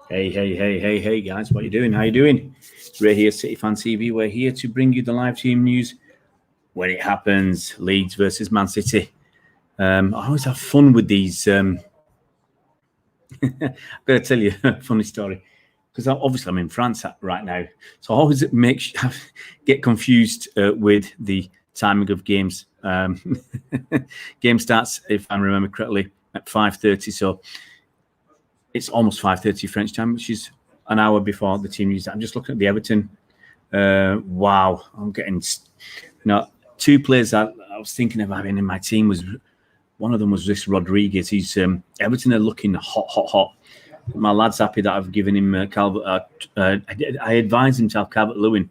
Hey, guys, what you doing? How you doing? Ray here, City Fan TV. We're here to bring you the live team news when it happens. Leeds versus Man City. I always have fun with these. I've got to tell you a funny story, because obviously I'm in France right now, so I always get confused with the timing of games. Game starts, if I remember correctly, at 5:30, so it's almost 5:30 French time, which is an hour before the team news. I'm just looking at the Everton. Wow, I'm getting two players that I was thinking of having in my team. Was one of them was this Rodriguez. He's Everton are looking hot. My lad's happy that I've given him Calvert. I advised him to have Calvert-Lewin.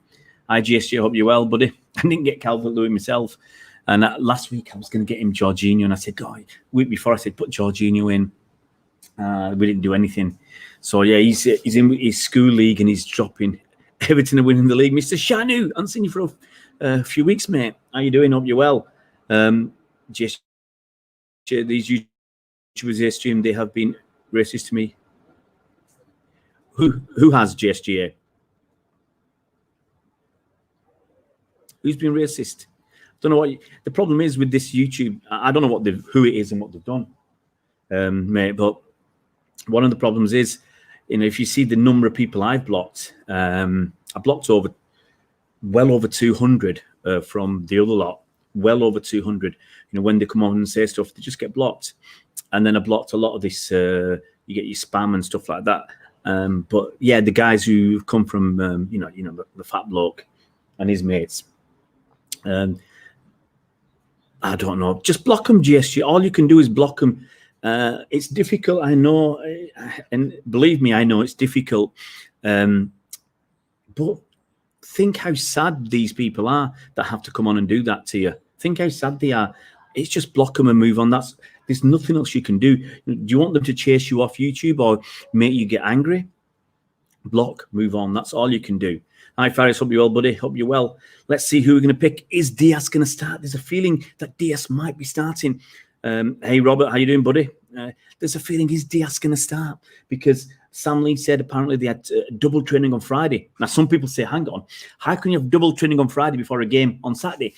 Hi GSG, hope you're well, buddy. I didn't get Calvert-Lewin myself, and last week I was going to get him Jorginho, and I said, week before I said put Jorginho in. We didn't do anything. So yeah, he's in his school league and he's dropping. Everton are winning the league. Mr. Shanu, I haven't seen you for a few weeks, mate. How you doing? Hope you're well. Just these YouTubers here stream, they have been racist to me. Who has GSGA? Who's been racist? Don't know what the problem is with this YouTube. I don't know who it is and what they've done, mate. But one of the problems is, if you see the number of people I've blocked, I blocked well over 200 from the other lot. Well over 200. When they come on and say stuff, they just get blocked. And then I blocked a lot of this. You get your spam and stuff like that. But yeah, the guys who come from, the fat bloke and his mates. I don't know. Just block them, GSG. All you can do is block them. It's difficult, I know, and believe me, I know it's difficult. But think how sad these people are that have to come on and do that to you. Think how sad they are. It's just block them and move on. There's nothing else you can do. Do you want them to chase you off YouTube or make you get angry? Block, move on. That's all you can do. Hi, Faris. Hope you're well, buddy. Hope you're well. Let's see who we're going to pick. Is Diaz going to start? There's a feeling that Diaz might be starting. Hey, Robert. How you doing, buddy? There's a feeling, is Diaz going to start? Because Sam Lee said apparently they had double training on Friday. Now, some people say, hang on, how can you have double training on Friday before a game on Saturday?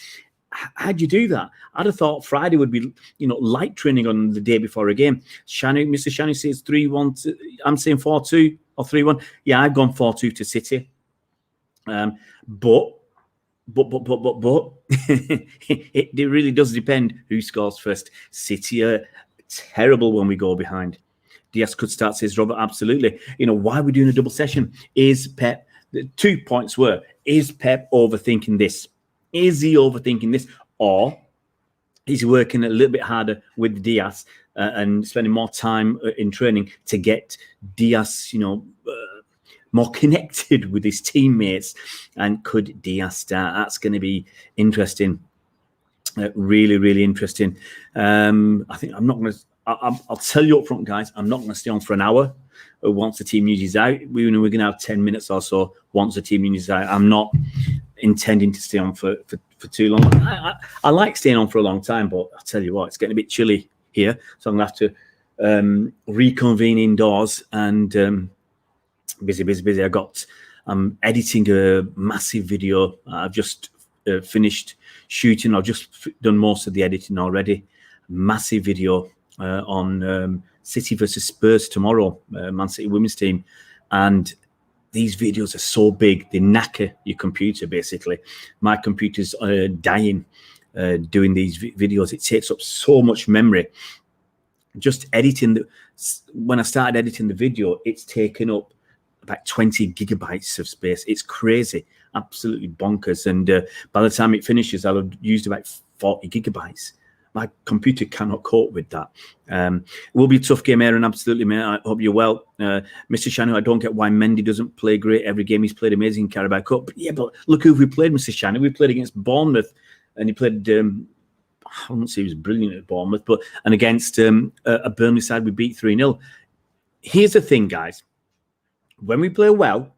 How'd you do that? I'd have thought Friday would be, light training on the day before a game. Mr. Shanu says 3-1. I'm saying 4-2 or 3-1. Yeah, I've gone 4-2 to City. But it really does depend who scores first. City are terrible when we go behind. Diaz could start, says Robert. Absolutely. Why are we doing a double session? Is Pep, the 2 points were, is Pep overthinking this? Is he overthinking this? Or is he working a little bit harder with Diaz and spending more time in training to get Diaz, more connected with his teammates? And could Diaz start? That's going to be interesting. Really, really interesting. I think I'm not going to. I'll tell you up front, guys. I'm not going to stay on for an hour once the team news is out. We're going to have 10 minutes or so once the team news is out. I'm not intending to stay on for too long. I like staying on for a long time, but I'll tell you what, it's getting a bit chilly here, so I'm going to have to reconvene indoors and busy. I'm editing a massive video. I've just finished shooting. I've just done most of the editing already. Massive video on City versus Spurs tomorrow, Man City women's team. And these videos are so big, they knacker your computer, basically. My computer's dying doing these videos. It takes up so much memory. Just editing, when I started editing the video, it's taken up about 20 gigabytes of space. It's crazy, absolutely bonkers. And by the time it finishes, I'll have used about 40 gigabytes. My computer cannot cope with that. It will be a tough game, Aaron. Absolutely, mate. I hope you're well. Mr. Shanu, I don't get why Mendy doesn't play great every game. He's played amazing in Carabao Cup. But yeah, but look who we played, Mr. Shanu. We played against Bournemouth, and he played, I wouldn't say he was brilliant at Bournemouth, and against a Burnley side, we beat 3-0. Here's the thing, guys. When we play well,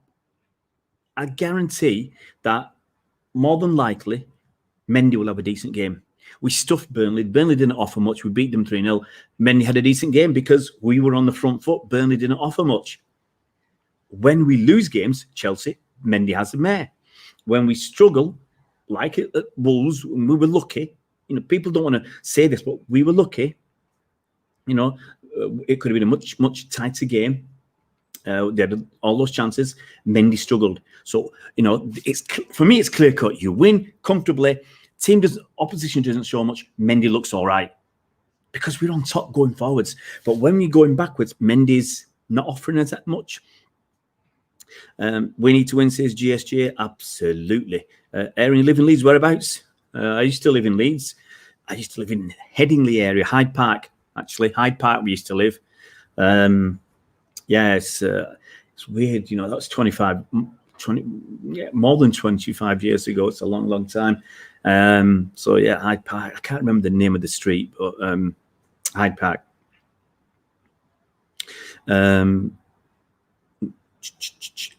I guarantee that more than likely, Mendy will have a decent game. We stuffed Burnley. Burnley didn't offer much. We beat them 3-0. Mendy had a decent game because we were on the front foot. Burnley didn't offer much. When we lose games, Chelsea, Mendy has the mare. When we struggle, like at Wolves, we were lucky. You know, people don't want to say this, but we were lucky. You know, it could have been a much, much tighter game. They had all those chances. Mendy struggled. So, you know, for me, it's clear cut. You win comfortably. Opposition doesn't show much. Mendy looks all right because we're on top going forwards. But when we're going backwards, Mendy's not offering us that much. We need to win, says GSJ. Absolutely. Aaron, you live in Leeds, whereabouts? I used to live in Leeds. I used to live in Headingley area, Hyde Park, actually. Hyde Park we used to live. Yeah, it's weird. You know, that's 20, more than 25 years ago. It's a long, long time. So, yeah, Hyde Park. I can't remember the name of the street, but Hyde Park.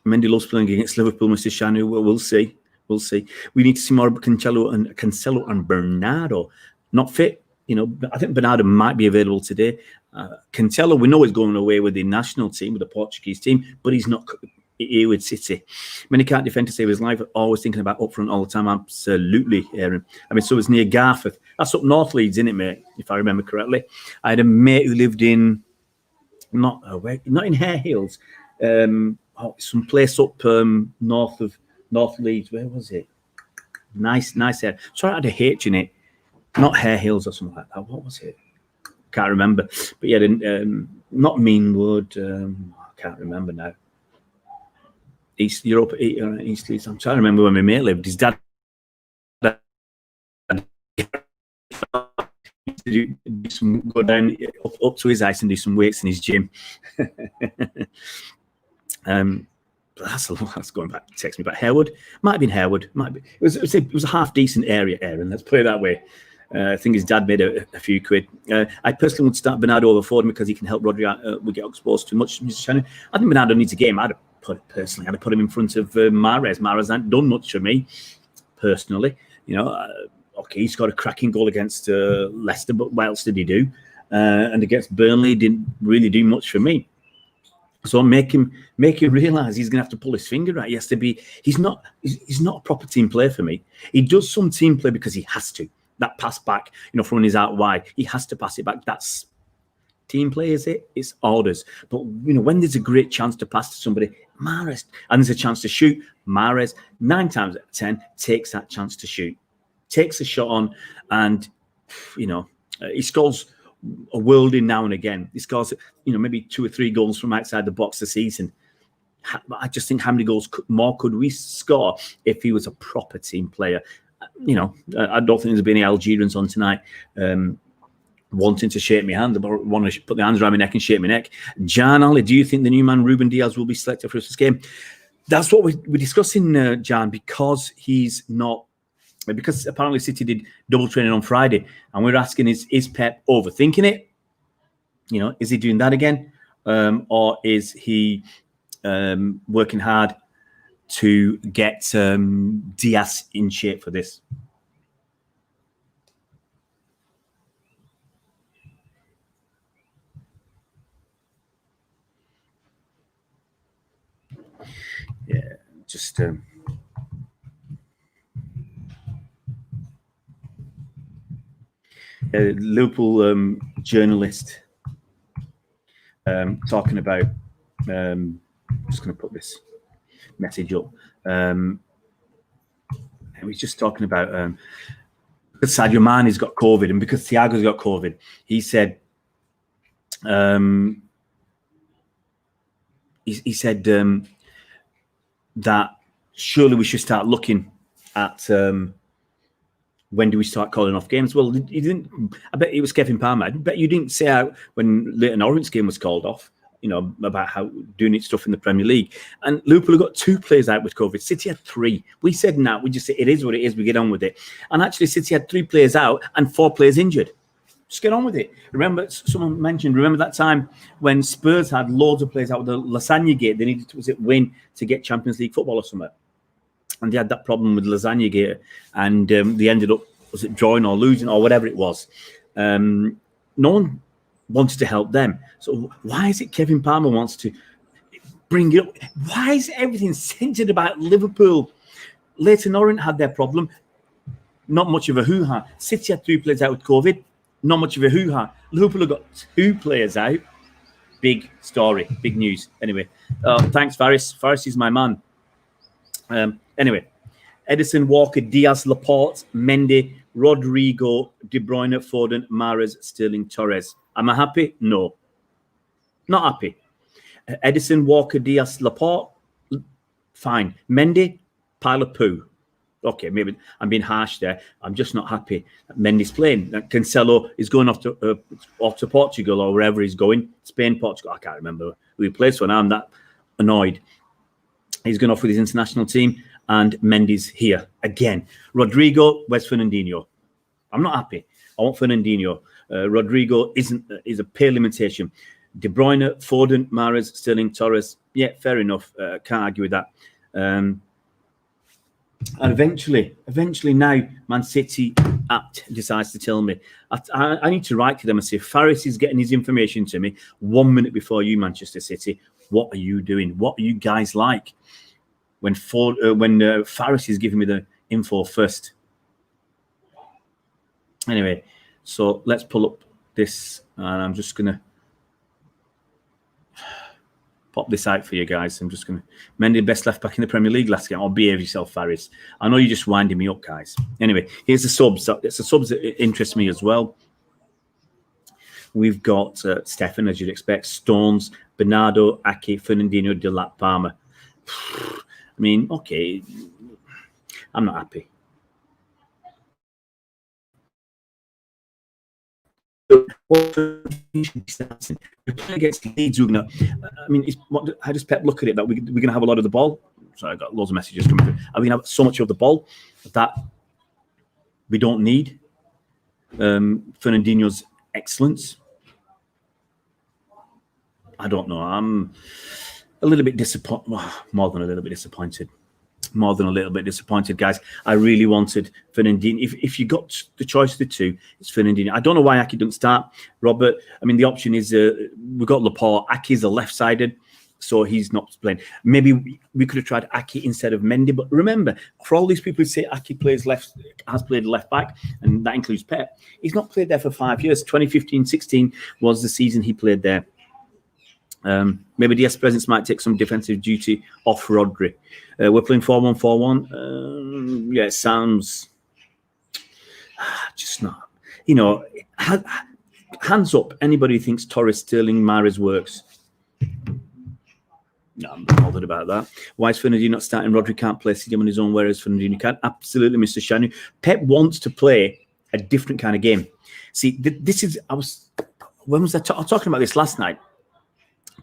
Mendy loves playing against Liverpool, Mr. Shanu. Well, we'll see. We'll see. We need to see more of Cancelo and Bernardo. Not fit. You know, I think Bernardo might be available today. Cancelo, we know he's going away with the national team, with the Portuguese team, but he's not here with City. Many can't defend to save his life. Always thinking about up front all the time. Absolutely, Aaron. I mean, so it's near Garforth. That's up North Leeds, isn't it, mate? If I remember correctly. I had a mate who lived in not in Hare Hills. Some place up north Leeds. Where was it? Nice area. Sorry, I had a H in it. Not Hare Hills or something like that. What was it? Can't remember. But yeah, not Meanwood. I can't remember now. East Europe, East Leeds. I'm trying to remember where my mate lived. His dad go down up to his house and do some weights in his gym. That's going back. Text me back. Harewood might have been Harewood. Might be. It was a half decent area, Aaron. Let's put it that way. I think his dad made a few quid. I personally would start Bernardo over Ford because he can help Rodri. We get exposed too much. Mr. Shannon. I think Bernardo needs a game. I'd have put him in front of Mahrez. Mahrez hasn't done much for me personally. You know, okay, he scored a cracking goal against Leicester, but what else did he do? And against Burnley, didn't really do much for me. So make him realise he's going to have to pull his finger out. He has to be. He's not a proper team player for me. He does some team play because he has to. That pass back, you know, from when he's out wide, he has to pass it back. That's team play, is it? It's orders. But you know, when there's a great chance to pass to somebody, Mahrez, and there's a chance to shoot, Mahrez 9 times out of 10 takes that chance to shoot, takes a shot on, and you know, he scores a worldie now and again. He scores, you know, maybe 2 or 3 goals from outside the box this season. I just think how many goals more could we score if he was a proper team player? You know, I don't think there's been any Algerians on tonight wanting to shake my hand, but want to put their hands around my neck and shake my neck. Jan Ali, do you think the new man Ruben Diaz will be selected for this game? That's what we're discussing, Jan, because he's not. Because apparently City did double training on Friday, and we're asking: Is Pep overthinking it? You know, is he doing that again, or is he working hard to get Diaz in shape for this? Yeah, just. Liverpool journalist talking about. I'm just going to put this message up. And he's just talking about because Sadio Mane's got COVID and because Thiago's got COVID. He said, he said that surely we should start looking at. When do we start calling off games? Well, he didn't. I bet it was Kevin Palmer. I bet you didn't say out when Leighton Orient game was called off. You know, about how doing its stuff in the Premier League. And Liverpool have got 2 players out with COVID. City had 3. We said no. We just say it is what it is. We get on with it. And actually, City had 3 players out and 4 players injured. Just get on with it. Remember, someone mentioned. Remember that time when Spurs had loads of players out with the Lasagna Gate. They needed to win to get Champions League football or something. And they had that problem with Lasagna Gate, and they ended up was it drawing or losing or whatever it was. No one wanted to help them. So why is it Kevin Palmer wants to bring it up? Why is everything centered about Liverpool? Leyton Orient had their problem. Not much of a hoo-ha. City had 3 players out with COVID. Not much of a hoo-ha. Liverpool have got 2 players out. Big story. Big news. Anyway, thanks, Faris. Faris is my man. Anyway, Edison, Walker, Diaz, Laporte, Mendy, Rodrigo, De Bruyne, Foden, Mahrez, Sterling, Torres. Am I happy? No. Not happy. Edison, Walker, Diaz, Laporte, fine. Mendy, pile of poo. Okay, maybe I'm being harsh there. I'm just not happy that Mendy's playing. That Cancelo is going off to Portugal or wherever he's going. Spain, Portugal. I can't remember who he plays for now. I'm that annoyed. He's going off with his international team, and Mendy's here again. Rodrigo, where's Fernandinho? I'm not happy. I want Fernandinho. Rodrigo is a pay limitation. De Bruyne, Foden, Mahrez, Sterling, Torres. Yeah, fair enough. Can't argue with that. And eventually now, Man City app decides to tell me. I need to write to them and say, Faris is getting his information to me 1 minute before you, Manchester City. What are you doing? What are you guys like? When Faris is giving me the info first. Anyway, so let's pull up this, and I'm just going to pop this out for you guys. I'm just going to Mendy, best left back in the Premier League last game. Or behave yourself, Faris. I know you're just winding me up, guys. Anyway, here's the subs. It's the subs that interest me as well. We've got Stefan, as you'd expect, Stones, Bernardo, Aki, Fernandinho, Delap, Palmer. I mean, okay, I'm not happy. We're playing against Leeds. I mean, how does Pep look at it? That we're going to have a lot of the ball. Sorry, I got loads of messages coming through. Are we going to have so much of the ball that we don't need Fernandinho's excellence? I don't know. I'm a little bit disappointed. Well, more than a little bit disappointed. More than a little bit disappointed, guys. I really wanted Fernandinho. If you got the choice of the two, it's Fernandinho. I don't know why Aki doesn't start. Robert, I mean, the option is we've got Laporte. Aki's a left-sided, so he's not playing. Maybe we could have tried Aki instead of Mendy. But remember, for all these people who say Aki has played left back, and that includes Pep, he's not played there for 5 years. 2015-16 was the season he played there. Maybe Diaz's presence might take some defensive duty off Rodri. We're playing 4-1-4-1. Yeah, it sounds just not. You know, hands up, anybody who thinks Torres, Sterling, Mahrez works. No, I'm not bothered about that. Why is Fernandinho not starting? Rodri can't play CDM on his own, whereas Fernandinho can. Absolutely, Mr. Shanu. Pep wants to play a different kind of game. See, this is. When was I talking about this last night?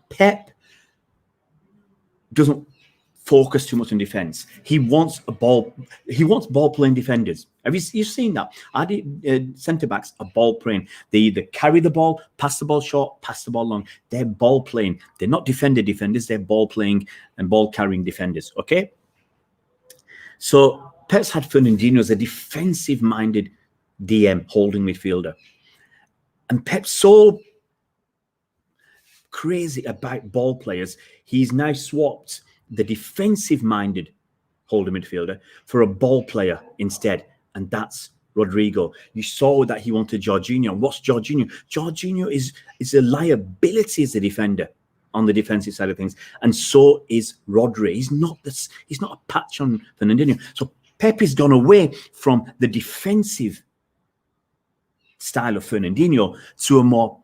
Pep doesn't focus too much on defense. He wants ball-playing defenders. Have you seen that? Centre-backs are ball-playing. They either carry the ball, pass the ball short, pass the ball long. They're ball-playing. They're not defenders. They're ball-playing and ball-carrying defenders, okay? So Pep's had Fernandinho as a defensive-minded DM, holding midfielder. And Pep's so crazy about ball players, he's now swapped the defensive-minded holding midfielder for a ball player instead, and that's Rodrigo. You saw that he wanted Jorginho. What's Jorginho? Jorginho is a liability as a defender on the defensive side of things, and so is Rodri. He's not a patch on Fernandinho. So Pep has gone away from the defensive style of Fernandinho to a more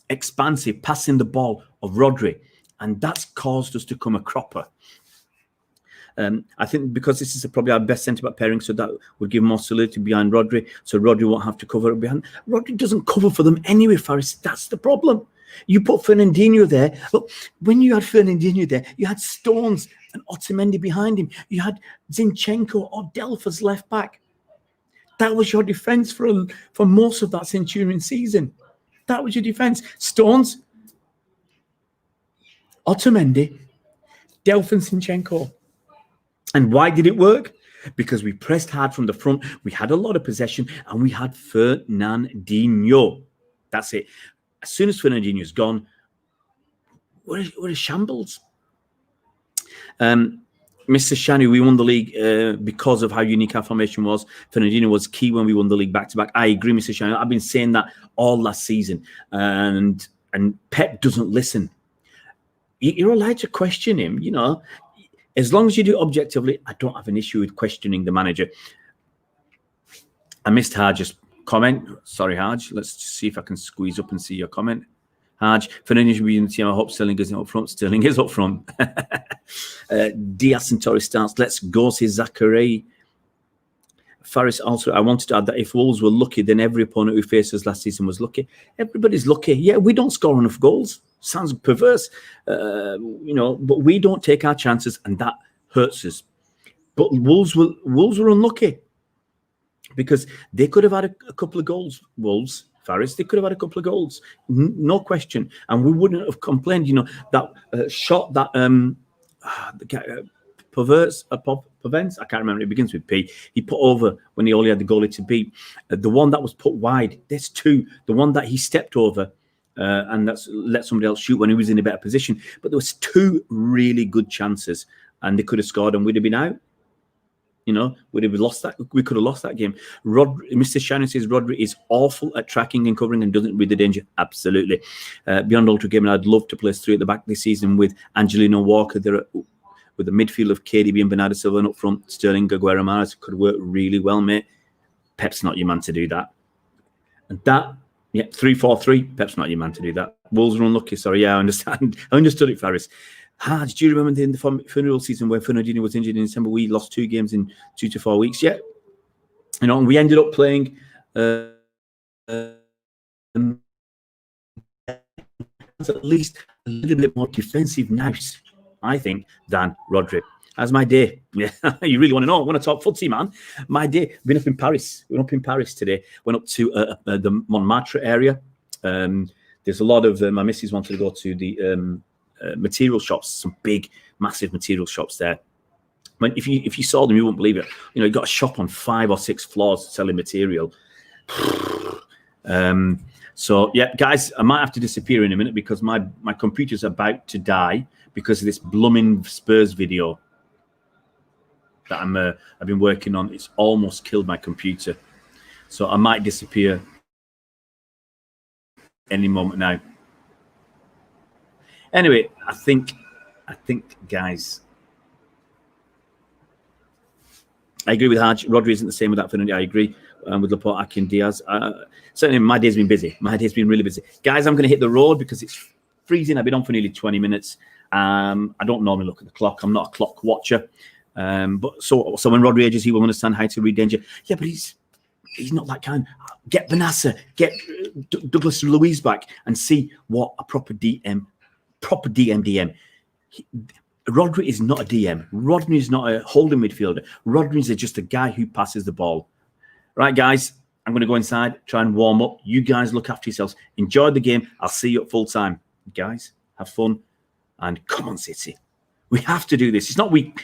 expansive, passing the ball of Rodri, and that's caused us to come a cropper. I think because this is probably our best centre-back pairing, so that would give more solidity behind Rodri, so Rodri won't have to cover behind. Rodri doesn't cover for them anyway, Faris. That's the problem. You put Fernandinho there. Look, when you had Fernandinho there, you had Stones and Otamendi behind him. You had Zinchenko or Delphas left back. That was your defence for most of that Centurion season. That was your defence. Stones, Otamendi, Delph and Zinchenko. And why did it work? because we pressed hard from the front. We had a lot of possession, and we had Fernandinho. That's it. As soon as Fernandinho's gone, we're a shambles. Mr. Shani, we won the league because of how unique our formation was. Fernandinho was key when we won the league back-to-back. I agree, Mr. Shani. I've been saying that all last season. And Pep doesn't listen. You're allowed to question him, you know. As long as you do it objectively, I don't have an issue with questioning the manager. I missed Haj's comment. Sorry, Haj. Let's see if I can squeeze up and see your comment. Haj, Fernandinho should be in the team. I hope Sterling isn't up front. Sterling is up front. Diaz and Torres starts. Let's go, says Zachary. Faris also, I wanted to add that if Wolves were lucky, then every opponent who faced us last season was lucky. Everybody's lucky. Yeah, we don't score enough goals. Sounds perverse, you know, but we don't take our chances, and that hurts us. But Wolves were unlucky because they could have had a couple of goals. Wolves, Faris, they could have had a couple of goals, no question, and we wouldn't have complained. You know, that shot that prevents. I can't remember. It begins with P. He put over when he only had the goalie to beat. The one that was put wide. There's two. The one that he stepped over. And that's let somebody else shoot when he was in a better position. But there was two really good chances, and they could have scored, and we'd have been out. You know, we'd have lost that. We could have lost that game. Mr. Shannon says Rodri is awful at tracking and covering and doesn't read the danger. Absolutely. Beyond Ultra Gaming, I'd love to place three at the back this season with Angelino Walker there, with the midfield of KDB and Bernardo Silva up front. Sterling, Aguero, Mahrez could work really well, mate. Pep's not your man to do that. And that. Yeah, 3-4-3. Pep's not your man to do that. Wolves are unlucky. Sorry, yeah, I understand. I understood it, Faris. Do you remember in the funeral season when Fernandinho was injured in December? We lost 2 games in 2 to 4 weeks. Yeah, you know, and we ended up playing at least a little bit more defensive nous, I think, than Rodri. How's my day? Yeah, you really want to know? I want to talk footsie, man. My day. Been up in Paris. We're up in Paris today. Went up to the Montmartre area. There's a lot of my missus wanted to go to the material shops. Some big, massive material shops there. But if you saw them, you wouldn't believe it. You know, you got a shop on 5 or 6 floors selling material. So yeah, guys, I might have to disappear in a minute because my computer's about to die because of this blooming Spurs video that I've been working on. It's almost killed my computer, so I might disappear any moment now. Anyway, I think, guys, I agree with Haj. Rodri isn't the same without Fernandinho. I agree with Laporte, Akin, Diaz. Certainly, my day's been busy. My day's been really busy, guys. I'm going to hit the road because it's freezing. I've been on for nearly 20 minutes. I don't normally look at the clock. I'm not a clock watcher. But so when Rodri ages, he will understand how to read danger. Yeah, but he's not that kind. Get Benassa, get Douglas Luiz back, and see what a proper DM. Rodri is not a DM. Rodri is not a holding midfielder. Rodri is just a guy who passes the ball. Right, guys, I'm going to go inside, try and warm up. You guys look after yourselves. Enjoy the game. I'll see you at full time. Guys, have fun, and come on, City. We have to do this. It's not we can.